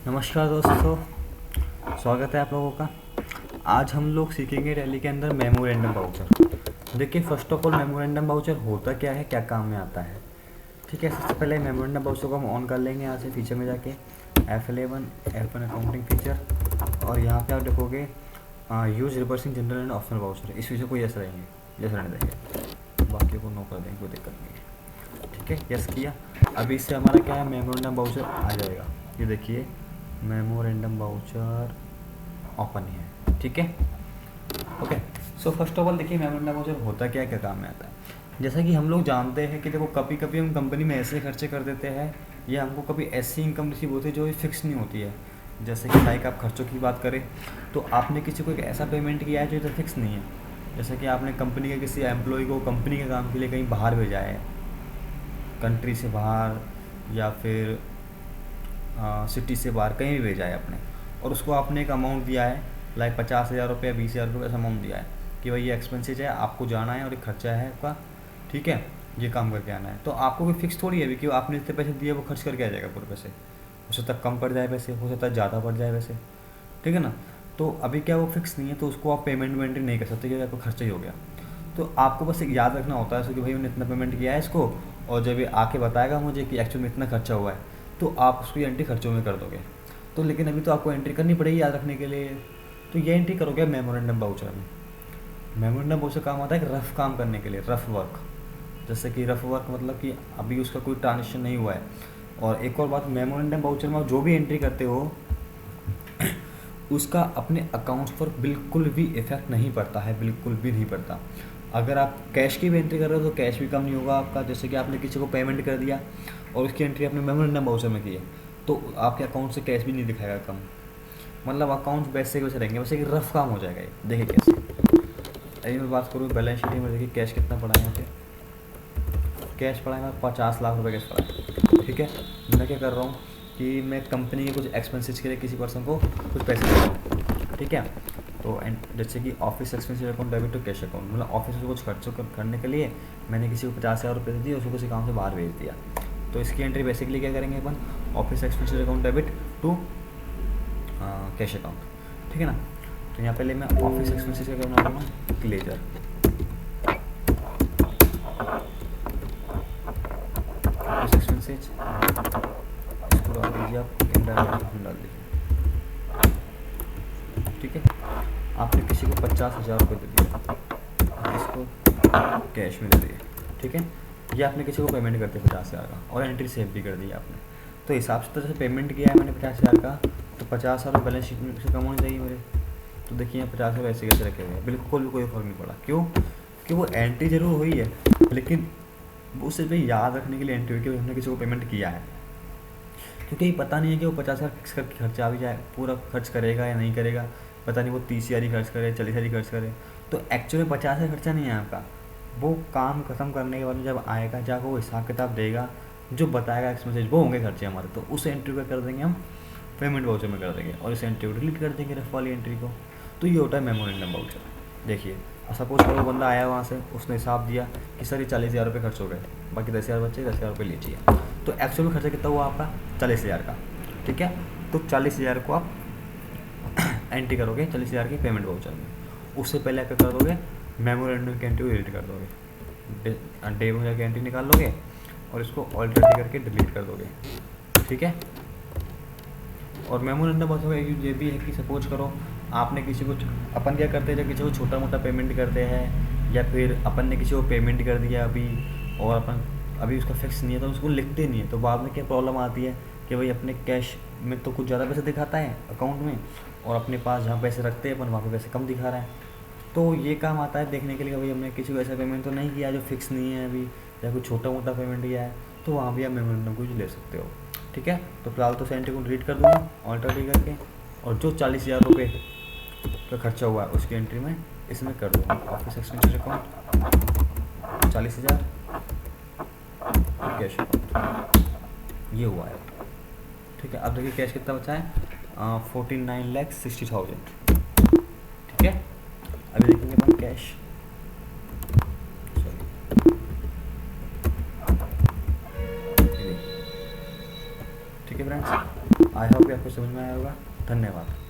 नमस्कार दोस्तों, स्वागत है आप लोगों का। आज हम लोग सीखेंगे टैली के अंदर मेमोरेंडम वाउचर। देखिए, first of all memorandum voucher होता क्या है, क्या काम में आता है। ठीक है, सबसे पहले मेमोरेंडम वाउचर को हम ऑन कर लेंगे। यहाँ से फीचर में जाके F11 अकाउंटिंग फीचर, और यहाँ पे आप देखोगे use reversing general and optional voucher. इस फीचर को यस रहेंगे, यस रहने देंगे, बाकी को नो कर देंगे, कोई दिक्कत नहीं है। ठीक है, यस किया। अभी इससे हमारा क्या है, मेमोरेंडम वाउचर आ जाएगा। ये देखिए, मेमोरेंडम वाउचर ओपन है। ठीक है, okay. So first of all देखिए, मेमोरेंडम वाउचर होता क्या है, क्या काम में आता है। जैसा कि हम लोग जानते हैं कि देखो, कभी कभी हम कंपनी में ऐसे खर्चे कर देते हैं, या हमको कभी ऐसी इनकम रिसीव होती है जो फिक्स नहीं होती है। जैसे कि लाइक आप खर्चों की बात करें तो आपने किसी को एक ऐसा पेमेंट किया है जो इधर फिक्स नहीं है। जैसे कि आपने कंपनी के किसी एम्प्लॉय को कंपनी के काम के लिए कहीं बाहर भेजा है, कंट्री से बाहर या फिर सिटी से बाहर कहीं भी भेजा है आपने, और उसको आपने एक अमाउंट दिया है, लाइक 50,000 रुपये, 20,000 रुपये, ऐसा अमाउंट दिया है कि भाई ये एक्सपेंसेज है, आपको जाना है और एक खर्चा है आपका। ठीक है, ये काम करके आना है। तो आपको कोई फिक्स थोड़ी है अभी कि आपने जितने पैसे दिए वो खर्च करके आ जाएगा पूरे पैसे। हो सकता है कम पड़ जाए पैसे, हो सकता है ज़्यादा पड़ जाए पैसे। ठीक है ना। तो अभी क्या वो फिक्स नहीं है, तो उसको आप पेमेंट वेमेंट नहीं कर सकते क्योंकि आपका खर्चा ही हो गया। तो आपको बस एक याद रखना होता है कि भाई मैंने इतना पेमेंट किया है इसको, और जब ये आके बताएगा मुझे कि एक्चुअली में इतना खर्चा हुआ है, तो आप उसकी एंट्री खर्चों में कर दोगे। तो लेकिन अभी तो आपको एंट्री करनी पड़ेगी याद रखने के लिए। तो ये एंट्री करोगे मेमोरेंडम वाउचर में। मेमोरेंडम वाउचर काम आता है एक रफ काम करने के लिए, रफ वर्क। जैसे कि रफ वर्क मतलब कि अभी उसका कोई ट्रांजेक्शन नहीं हुआ है। और एक और बात, मेमोरेंडम वाउचर में आप जो भी एंट्री करते हो उसका अपने अकाउंट्स पर बिल्कुल भी इफेक्ट नहीं पड़ता है, बिल्कुल भी नहीं पड़ता। अगर आप कैश की भी एंट्री कर रहे हो तो कैश भी कम नहीं होगा आपका। जैसे कि आपने किसी को पेमेंट कर दिया और उसकी एंट्री आपने मेमोरेंडम वाउचर में की है, तो आपके अकाउंट से कैश भी नहीं दिखाएगा कम। मतलब अकाउंट वैसे के वैसे रहेंगे, वैसे कि रफ काम हो जाएगा ये। देखिए कैसे, अभी मैं बात करूँ बैलेंस शीट में, देखिए कैश कितना पड़ा है यहाँ पे। कैश पड़ा है 50 लाख रुपये कैश पड़ा है। ठीक है, मैं क्या कर रहा हूँ कि मैं कंपनी के कुछ एक्सपेंसेस के लिए किसी पर्सन को कुछ पैसे दे रहा हूँ। ठीक है, तो जैसे कि office expenses account debit to cash account, मतलब ऑफिस से कुछ खर्च करने के लिए मैंने किसी को 50,000 रुपये दे दिए, उसको किसी काम से बाहर भेज दिया। तो इसकी एंट्री बेसिकली क्या करेंगे अपन, office expenses account debit to cash account. ठीक है ना। तो यहाँ पहले मैं ऑफिस एक्सपेंसेस का बना दूँगा क्लेजर, ऑफिस एक्सपेंसेज, इसको डाल दीजिए आप, इनडायरेक्ट डाल दीजिए। ठीक है, आपने किसी को 50,000 रुपये दे दिया, इसको कैश में दे दिए। ठीक है, ये आपने किसी को पेमेंट करते 50,000 का, और एंट्री सेव भी कर दी आपने। तो हिसाब से जैसे पेमेंट किया है मैंने 50,000 का, तो 50,000 बैलेंस शीट में से कम होने चाहिए मेरे। तो देखिए यहाँ 50,000 ऐसे कैसे रखे हुए हैं, बिल्कुल भी कोई फर्क नहीं पड़ा। क्यों? कि वो एंट्री जरूर हुई है, लेकिन वो सिर्फ याद रखने के लिए एंट्री हुई कि हमने किसी को पेमेंट किया है। क्योंकि ये पता नहीं है कि वो 50,000 फिक्स करके खर्चा भी जाए, पूरा खर्च करेगा या नहीं करेगा। पता नहीं वो 30,000 ही खर्च करे, 40,000 ही खर्च करे। तो एक्चुअली 50,000 खर्चा नहीं है आपका। वो काम खत्म करने के बाद जब आएगा, जब वो हिसाब किताब देगा, जो बताएगा एक्सपेंसेज, वो होंगे खर्चे हमारे। तो उस एंट्री को कर देंगे हम पेमेंट वाउचर में कर देंगे, और इस एंट्री को डिलीट कर देंगे, रफ वाली एंट्री को। तो ये होता है मेमोरेंडम वाउचर। देखिए, सपोज करो बंदा आया वहाँ से, उसने हिसाब दिया कि सर ये 40,000 रुपये खर्च हो गए, बाकी 10,000 बचे, 10,000 रुपये लीजिए। तो एक्चुअल में खर्चा कितना हुआ आपका, 40,000 का। ठीक है, तो 40,000 को आप एंट्री करोगे 40,000 की पेमेंट वाउचर में। उससे पहले आप क्या कर दोगे, मेमोरेंडम की एंट्री को डिलीट कर दोगे। डे में जाके एंट्री निकाल लोगे और इसको ऑल्टरनेट करके डिलीट कर दोगे। ठीक है, और मेमोरेंडम वाउचर ये भी है कि सपोज करो आपने किसी को, अपन क्या करते हैं जब किसी को छोटा मोटा पेमेंट करते हैं, या फिर अपन ने किसी को पेमेंट कर दिया अभी, और अपन अभी उसका फिक्स नहीं है, तो उसको लिखते नहीं है। तो बाद में क्या प्रॉब्लम आती है कि भाई अपने कैश में तो कुछ ज़्यादा पैसे दिखाता है अकाउंट में, और अपने पास जहाँ पैसे रखते हैं अपन वहाँ पे पैसे कम दिखा रहा है। तो ये काम आता है देखने के लिए कि भाई हमने किसी को ऐसा पेमेंट तो नहीं किया जो फिक्स नहीं है अभी, या कोई छोटा मोटा पेमेंट किया है, तो वहाँ भी आप मेमोरेंडम को ले सकते हो। ठीक है, तो फिलहाल तो एंट्री को डिलीट कर दूँगा ऑल्टरनेट करके, और जो 40,000 रुपये का खर्चा हुआ है उसकी एंट्री में इसमें कर दूँगा। Office expenses account 40,000 cash account, ये हुआ है। ठीक है, अब देखिए कैश कितना बचा है, 49,60,000। ठीक है, अभी देखेंगे अपन कैश, ठीक है फ्रेंड्स, आई होप आपको आपको समझ में आया होगा। धन्यवाद।